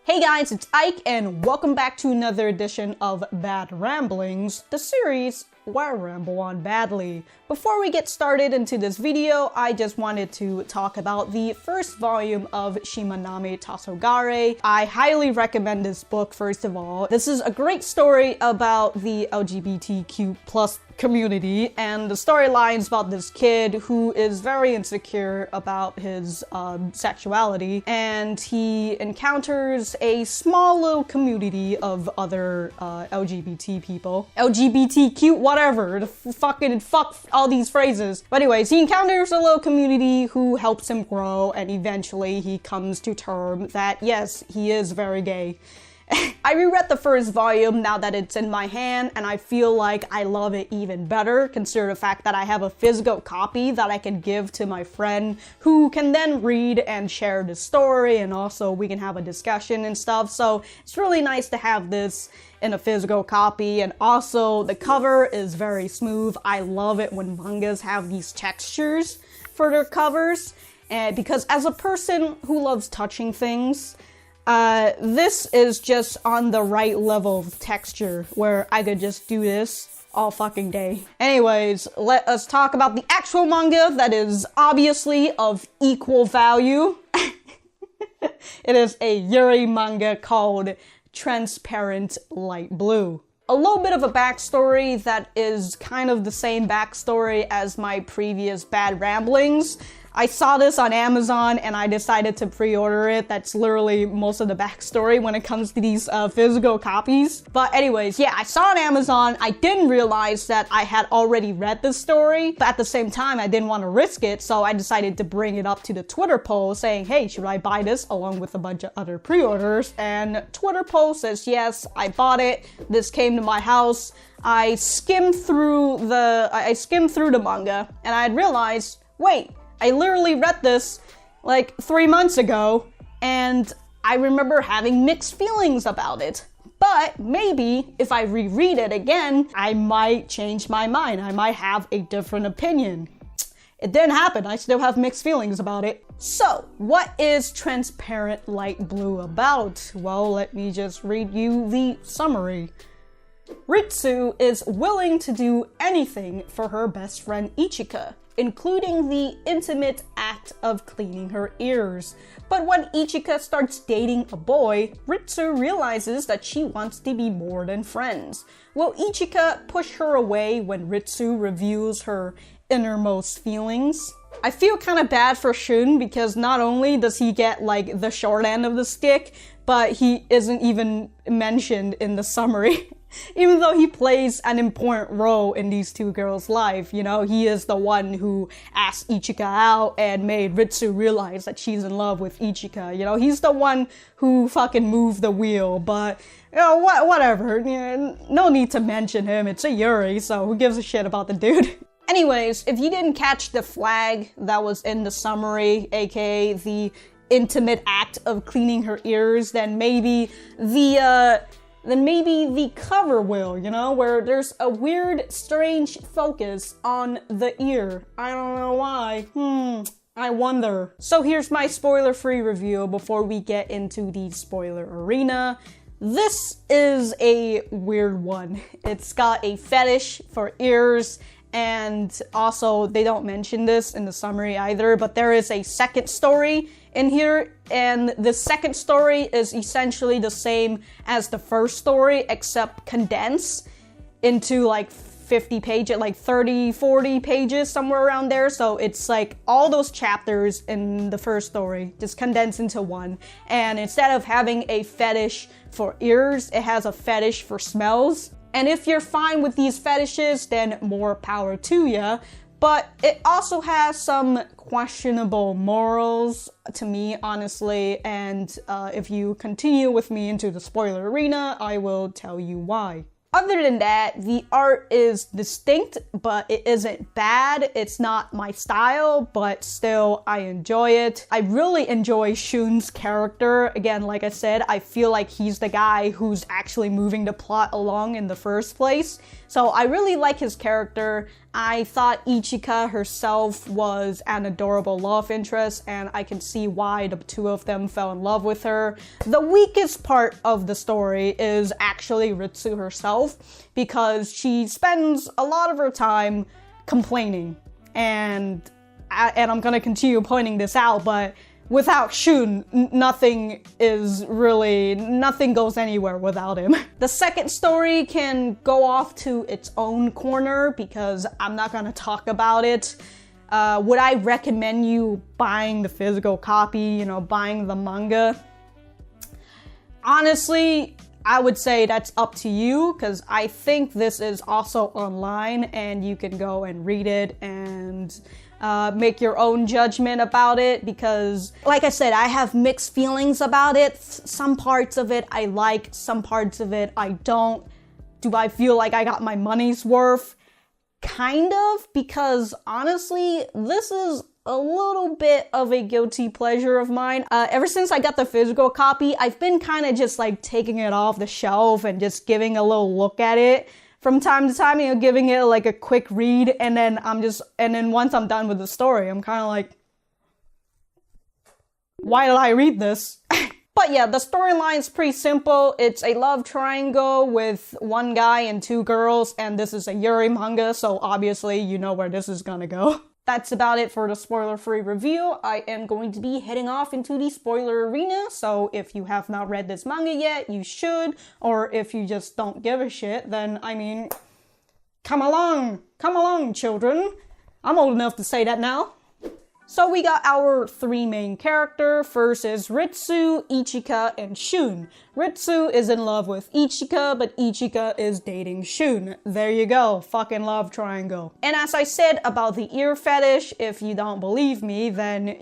Hey guys, it's Ike, and welcome back to another edition of Bad Ramblings, the series where I ramble on badly. Before we get started into this video, I just wanted to talk about the first volume of Shimanami Tasogare. I highly recommend this book, first of all. This is a great story about the LGBTQ+ community, and the storyline is about this kid who is very insecure about his sexuality, and he encounters a small little community of other LGBT people. LGBTQ, whatever, fuck all these phrases. But anyways, he encounters a little community who helps him grow, and eventually he comes to term that yes, he is very gay. I reread the first volume now that it's in my hand, and I feel like I love it even better, consider the fact that I have a physical copy that I can give to my friend who can then read and share the story, and also we can have a discussion and stuff. So it's really nice to have this in a physical copy, and also the cover is very smooth. I love it when mangas have these textures for their covers, and because as a person who loves touching things, this is just on the right level of texture where I could just do this all fucking day. Anyways, let us talk about the actual manga that is obviously of equal value. It is a Yuri manga called Transparent Light Blue. A little bit of a backstory that is kind of the same backstory as my previous Bad Ramblings. I saw this on Amazon and I decided to pre-order it. That's literally most of the backstory when it comes to these physical copies. But anyways, yeah, I saw it on Amazon. I didn't realize that I had already read this story, but at the same time, I didn't want to risk it, so I decided to bring it up to the Twitter poll saying, hey, should I buy this along with a bunch of other pre-orders? And Twitter poll says, yes, I bought it. This came to my house. I skimmed through the manga and I had realized, wait, I literally read this like 3 months ago, and I remember having mixed feelings about it. But maybe if I reread it again, I might change my mind. I might have a different opinion. It didn't happen. I still have mixed feelings about it. So, what is Transparent Light Blue about? Well, let me just read you the summary. Ritsu is willing to do anything for her best friend Ichika, including the intimate act of cleaning her ears. But when Ichika starts dating a boy, Ritsu realizes that she wants to be more than friends. Will Ichika push her away when Ritsu reveals her innermost feelings? I feel kind of bad for Shun because not only does he get like the short end of the stick, but he isn't even mentioned in the summary. Even though he plays an important role in these two girls' life, you know, he is the one who asked Ichika out and made Ritsu realize that she's in love with Ichika. You know, he's the one who fucking moved the wheel, but, you know, whatever. You know, no need to mention him. It's a Yuri, so who gives a shit about the dude? Anyways, if you didn't catch the flag that was in the summary, aka the intimate act of cleaning her ears, then maybe the cover will, you know, where there's a weird, strange focus on the ear. I don't know why. I wonder. So here's my spoiler-free review before we get into the spoiler arena. This is a weird one. It's got a fetish for ears, and also they don't mention this in the summary either, but there is a second story in here, and the second story is essentially the same as the first story, except condensed into like 50 pages, like 30, 40 pages, somewhere around there. So it's like all those chapters in the first story just condensed into one. And instead of having a fetish for ears, it has a fetish for smells. And if you're fine with these fetishes, then more power to ya. But it also has some questionable morals to me, honestly, and if you continue with me into the spoiler arena, I will tell you why. Other than that, the art is distinct, but it isn't bad. It's not my style, but still, I enjoy it. I really enjoy Shun's character. Again, like I said, I feel like he's the guy who's actually moving the plot along in the first place. So I really like his character. I thought Ichika herself was an adorable love interest, and I can see why the two of them fell in love with her. The weakest part of the story is actually Ritsu herself, because she spends a lot of her time complaining. And I'm gonna continue pointing this out, but without Shun, nothing goes anywhere without him. The second story can go off to its own corner because I'm not gonna talk about it. Would I recommend you buying the physical copy, buying the manga? Honestly, I would say that's up to you, because I think this is also online and you can go and read it and make your own judgment about it, because like I said, I have mixed feelings about it. Some parts of it I like, some parts of it I don't. Do I feel like I got my money's worth? Kind of, because honestly, this is a little bit of a guilty pleasure of mine. Ever since I got the physical copy, I've been kind of just like taking it off the shelf and just giving a little look at it from time to time, giving it like a quick read, and then once I'm done with the story, I'm kind of like, why did I read this? But yeah, the storyline is pretty simple. It's a love triangle with one guy and two girls, and this is a Yuri manga, so obviously you know where this is gonna go. That's about it for the spoiler-free review. I am going to be heading off into the spoiler arena, so if you have not read this manga yet, you should, or if you just don't give a shit, then, come along, children. I'm old enough to say that now. So we got our three main characters. First is Ritsu, Ichika, and Shun. Ritsu is in love with Ichika, but Ichika is dating Shun. There you go, fucking love triangle. And as I said about the ear fetish, if you don't believe me, then,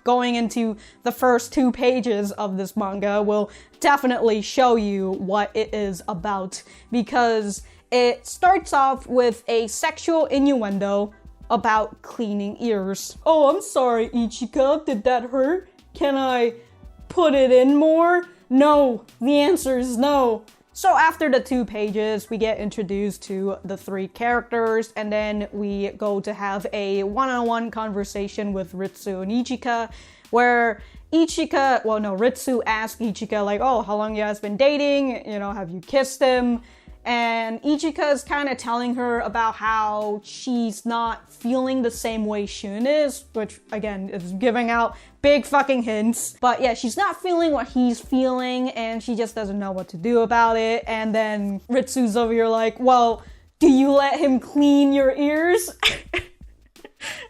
going into the first 2 pages of this manga will definitely show you what it is about, because it starts off with a sexual innuendo about cleaning ears. Oh, I'm sorry, Ichika. Did that hurt? Can I put it in more? No. The answer is no. So after the 2 pages, we get introduced to the 3 characters, and then we go to have a one-on-one conversation with Ritsu and Ichika, where Ritsu asks Ichika, like, oh, how long you guys been dating? Have you kissed him? And Ichika is kind of telling her about how she's not feeling the same way Shun is, which again is giving out big fucking hints. But yeah, she's not feeling what he's feeling, and she just doesn't know what to do about it. And then Ritsu's over here like, well, do you let him clean your ears?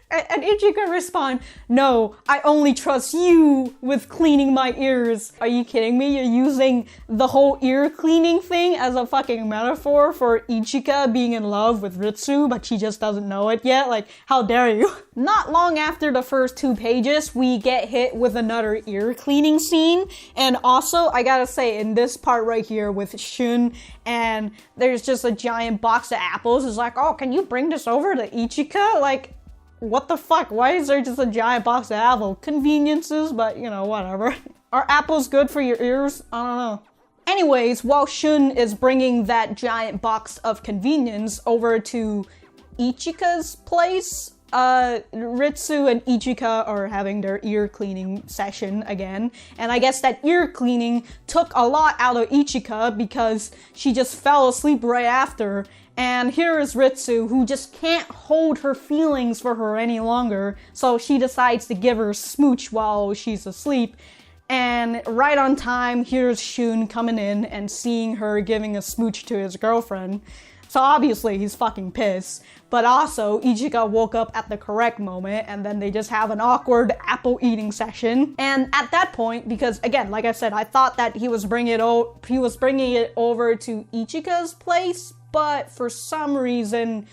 And Ichika respond, no, I only trust you with cleaning my ears. Are you kidding me? You're using the whole ear cleaning thing as a fucking metaphor for Ichika being in love with Ritsu, but she just doesn't know it yet? Like, how dare you? Not long after the first 2 pages, we get hit with another ear cleaning scene. And also, I gotta say, in this part right here with Shun, and there's just a giant box of apples, it's like, oh, can you bring this over to Ichika? Like, what the fuck? Why is there just a giant box of apple? Conveniences, but whatever. Are apples good for your ears? I don't know. Anyways, while Shun is bringing that giant box of convenience over to Ichika's place, Ritsu and Ichika are having their ear cleaning session again. And I guess that ear cleaning took a lot out of Ichika because she just fell asleep right after. And here is Ritsu, who just can't hold her feelings for her any longer, so she decides to give her a smooch while she's asleep. And right on time, here's Shun coming in and seeing her giving a smooch to his girlfriend. So obviously he's fucking pissed, but also Ichika woke up at the correct moment, and then they just have an awkward apple eating session. And at that point, because again, like I said, I thought that he was bringing it over to Ichika's place, but for some reason,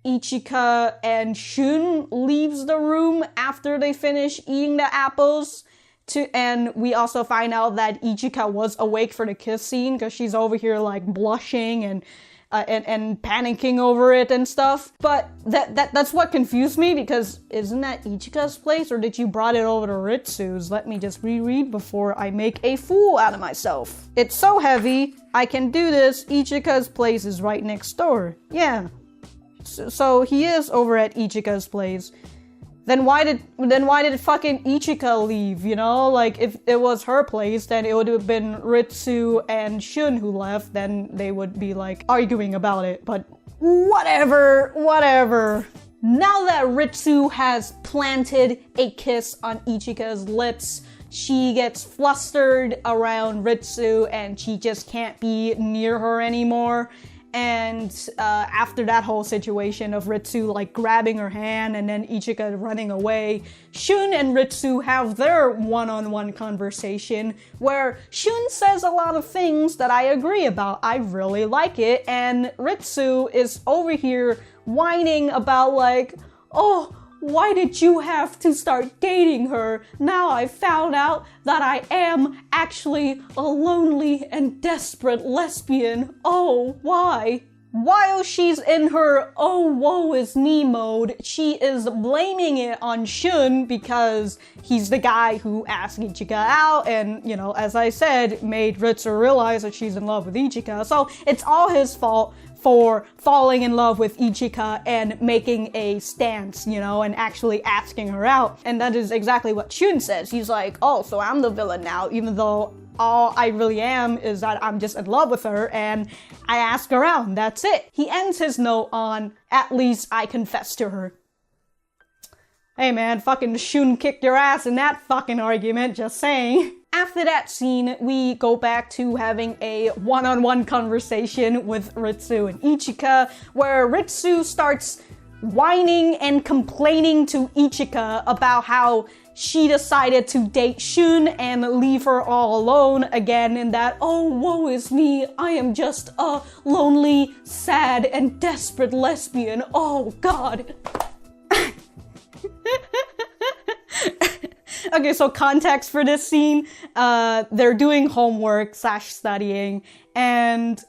Ichika and Shun leaves the room after they finish eating the apples. And we also find out that Ichika was awake for the kiss scene because she's over here like blushing and and panicking over it and stuff. But that's what confused me, because isn't that Ichika's place, or did you brought it over to Ritsu's? Let me just reread before I make a fool out of myself. It's so heavy, I can do this. Ichika's place is right next door. Yeah. So he is over at Ichika's place. Then why did fucking Ichika leave, you know? Like, if it was her place, then it would have been Ritsu and Shun who left, then they would be, like, arguing about it. But whatever. Now that Ritsu has planted a kiss on Ichika's lips, she gets flustered around Ritsu and she just can't be near her anymore. And after that whole situation of Ritsu like grabbing her hand and then Ichika running away, Shun and Ritsu have their one-on-one conversation where Shun says a lot of things that I agree about. I really like it. And Ritsu is over here whining about like, oh, why did you have to start dating her? Now I found out that I am actually a lonely and desperate lesbian. Oh, why? While she's in her oh woe is me mode, she is blaming it on Shun because he's the guy who asked Ichika out and, you know, as I said, made Ritsu realize that she's in love with Ichika. So it's all his fault for falling in love with Ichika and making a stance, you know, and actually asking her out. And that is exactly what Shun says. He's like, oh, so I'm the villain now, even though all I really am is that I'm just in love with her and I ask her out and that's it. He ends his note on, at least I confess to her. Hey man, fucking Shun kicked your ass in that fucking argument, just saying. After that scene, we go back to having a one-on-one conversation with Ritsu and Ichika, where Ritsu starts whining and complaining to Ichika about how she decided to date Shun and leave her all alone again, and that, oh, woe is me, I am just a lonely, sad, and desperate lesbian. Oh, God. Okay, so context for this scene, they're doing homework / studying, and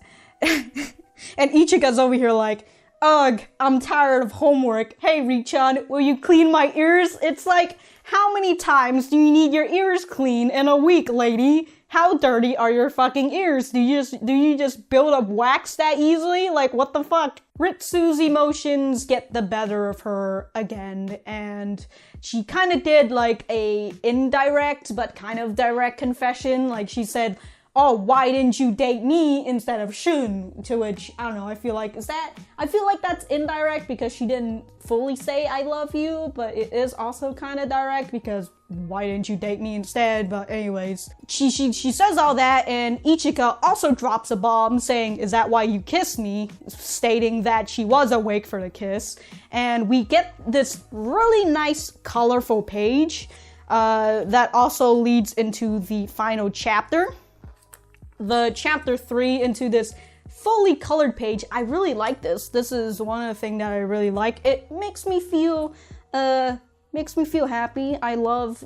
Ichika's over here like, ugh, I'm tired of homework. Hey, Richan, will you clean my ears? It's like, how many times do you need your ears cleaned in a week, lady? How dirty are your fucking ears? Do you just build up wax that easily? Like, what the fuck? Ritsu's emotions get the better of her again, and she kind of did like a indirect but kind of direct confession. Like she said, oh, why didn't you date me instead of Shun? To which, I don't know, I feel like that's indirect because she didn't fully say I love you, but it is also kind of direct because why didn't you date me instead? But anyways, she says all that, and Ichika also drops a bomb saying, is that why you kissed me? Stating that she was awake for the kiss. And we get this really nice colorful page that also leads into the final chapter. The chapter 3 into this fully colored page. I really like this. This is one of the things that I really like. It makes me feel happy. I love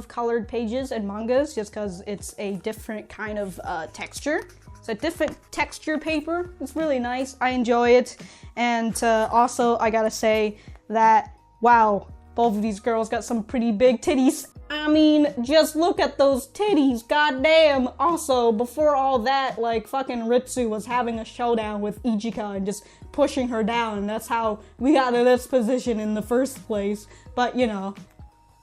colored pages and mangas just because it's a different kind of texture. It's a different texture paper. It's really nice. I enjoy it. And also, I gotta say that, wow, both of these girls got some pretty big titties. I mean, just look at those titties, goddamn. Also, before all that, like, fucking Ritsu was having a showdown with Ichika and just pushing her down, and that's how we got in this position in the first place. But, you know,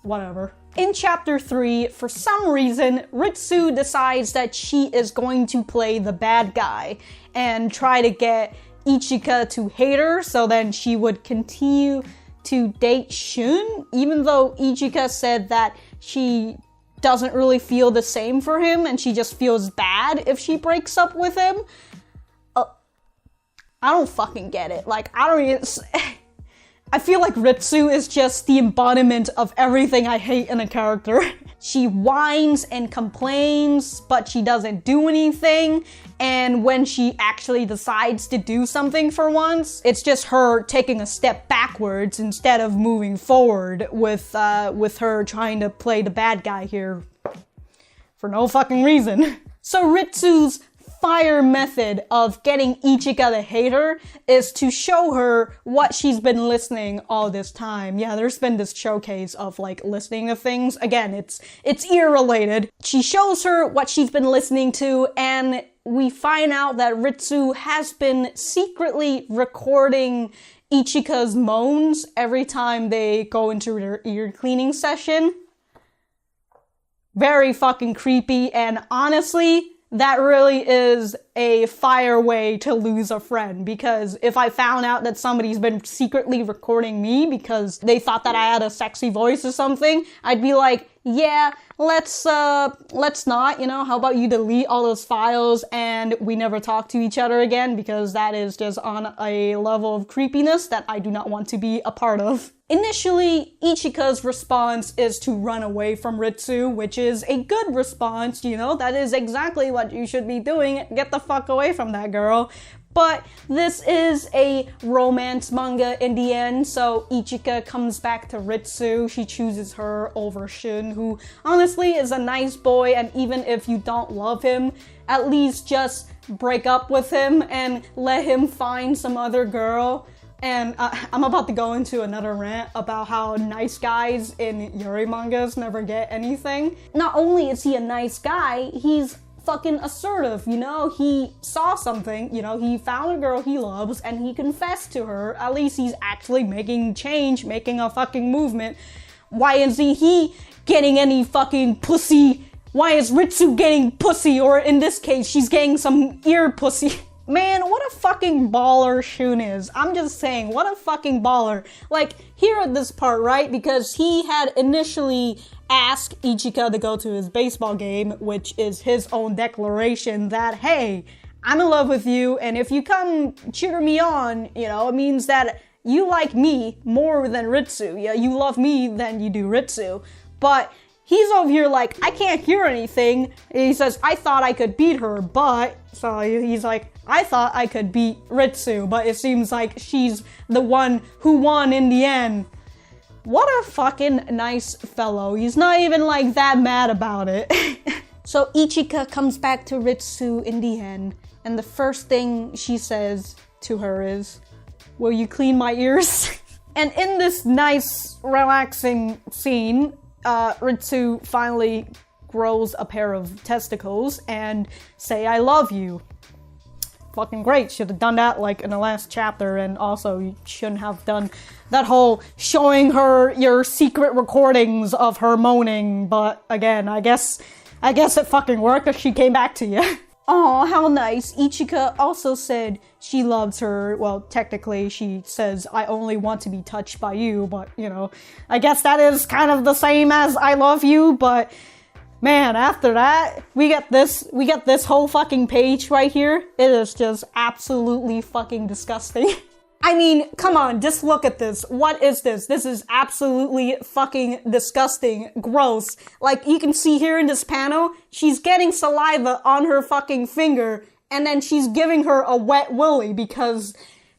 whatever. In chapter 3, for some reason, Ritsu decides that she is going to play the bad guy and try to get Ichika to hate her, so then she would continue to date Shun, even though Ichika said that she doesn't really feel the same for him and she just feels bad if she breaks up with him. I don't fucking get it. Like, I feel like Ritsu is just the embodiment of everything I hate in a character. She whines and complains, but she doesn't do anything. And when she actually decides to do something for once, it's just her taking a step backwards instead of moving forward with her trying to play the bad guy here for no fucking reason. So Ritsu's fire method of getting Ichika to hate her is to show her what she's been listening all this time. Yeah, there's been this showcase of like listening to things. Again, it's ear related. She shows her what she's been listening to, and we find out that Ritsu has been secretly recording Ichika's moans every time they go into their ear cleaning session. Very fucking creepy, and honestly, that really is a fire way to lose a friend, because if I found out that somebody's been secretly recording me because they thought that I had a sexy voice or something, I'd be like, yeah, let's not, you know, how about you delete all those files and we never talk to each other again, because that is just on a level of creepiness that I do not want to be a part of. Initially, Ichika's response is to run away from Ritsu, which is a good response, you know, that is exactly what you should be doing, get the fuck away from that girl. But this is a romance manga in the end, so Ichika comes back to Ritsu. She chooses her over Shun, who honestly is a nice boy, and even if you don't love him, at least just break up with him and let him find some other girl. And I'm about to go into another rant about how nice guys in Yuri mangas never get anything. Not only is he a nice guy, he's fucking assertive, you know? He saw something, you know, he found a girl he loves and he confessed to her. At least he's actually making change, making a fucking movement. Why isn't he getting any fucking pussy? Why is Ritsu getting pussy? Or in this case, she's getting some ear pussy. Man, what a fucking baller Shun is. I'm just saying, what a fucking baller. Like, here at this part, right? Because he had initially asked Ichika to go to his baseball game, which is his own declaration that, hey, I'm in love with you, and if you come cheer me on, you know, it means that you like me more than Ritsu. Yeah, you love me than you do Ritsu. But he's over here like, I can't hear anything. And he says, I thought I could beat her, but... So he's like, I thought I could beat Ritsu, but it seems like she's the one who won in the end. What a fucking nice fellow. He's not even like that mad about it. So Ichika comes back to Ritsu in the end, and the first thing she says to her is, will you clean my ears? And in this nice, relaxing scene, Ritsu finally grows a pair of testicles and say, I love you. Fucking great. Should have done that like in the last chapter, and also you shouldn't have done that whole showing her your secret recordings of her moaning, but again, I guess it fucking worked if she came back to you. Oh, how nice. Ichika also said she loves her. Well, technically she says, I only want to be touched by you, but you know, I guess that is kind of the same as I love you, but man, after that, we get this whole fucking page right here. It is just absolutely fucking disgusting. I mean, come on, just look at this. What is this? This is absolutely fucking disgusting. Gross. Like, you can see here in this panel, she's getting saliva on her fucking finger, and then she's giving her a wet willy because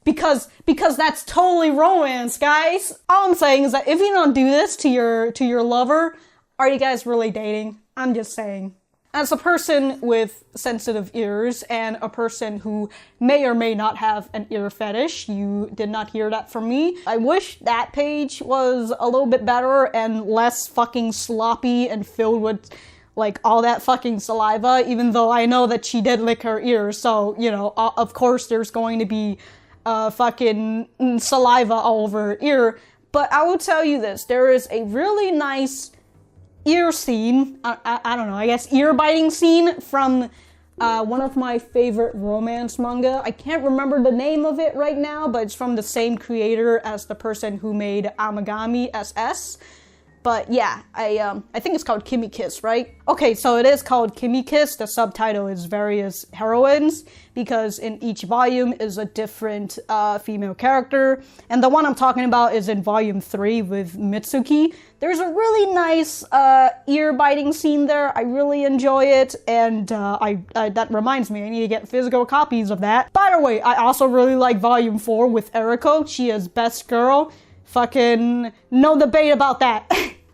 that's totally romance, guys. All I'm saying is that if you don't do this to your lover, are you guys really dating? I'm just saying. As a person with sensitive ears and a person who may or may not have an ear fetish, you did not hear that from me. I wish that page was a little bit better and less fucking sloppy and filled with like all that fucking saliva, even though I know that she did lick her ears, so, you know, of course there's going to be fucking saliva all over her ear. But I will tell you this, there is a really nice ear scene, I don't know, I guess ear biting scene from one of my favorite romance manga. I can't remember the name of it right now, but it's from the same creator as the person who made Amagami SS. But yeah, I think it's called Kimi Kiss, right? Okay, so it is called Kimi Kiss. The subtitle is Various Heroines, because in each volume is a different female character. And the one I'm talking about is in volume 3 with Mitsuki. There's a really nice ear-biting scene there. I really enjoy it, and that reminds me, I need to get physical copies of that. By the way, I also really like volume 4 with Eriko. She is best girl. Fucking no debate about that.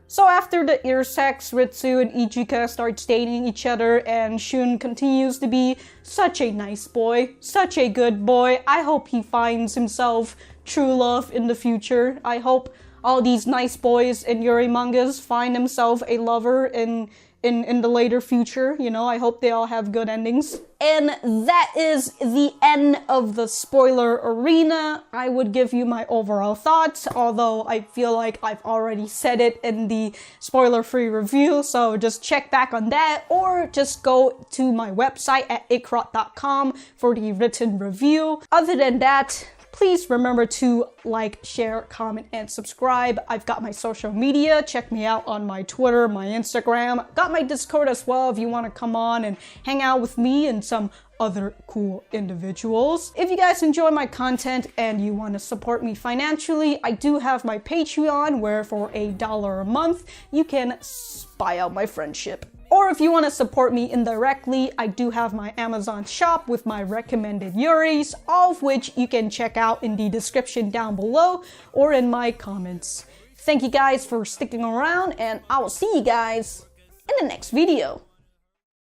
So after the ear sex, Ritsu and Ichika start dating each other, and Shun continues to be such a nice boy, such a good boy. I hope he finds himself true love in the future. I hope all these nice boys in Yuri mangas find themselves a lover in the later future. You know, I hope they all have good endings. And that is the end of the spoiler arena. I would give you my overall thoughts, although I feel like I've already said it in the spoiler-free review, so just check back on that, or just go to my website at ikrot.com for the written review. Other than that, please remember to like, share, comment, and subscribe. I've got my social media. Check me out on my Twitter, my Instagram. Got my Discord as well if you want to come on and hang out with me and some other cool individuals. If you guys enjoy my content and you want to support me financially, I do have my Patreon, where for $1 a month, you can spy out my friendship. Or if you want to support me indirectly, I do have my Amazon shop with my recommended Yuris, all of which you can check out in the description down below or in my comments. Thank you guys for sticking around, and I will see you guys in the next video.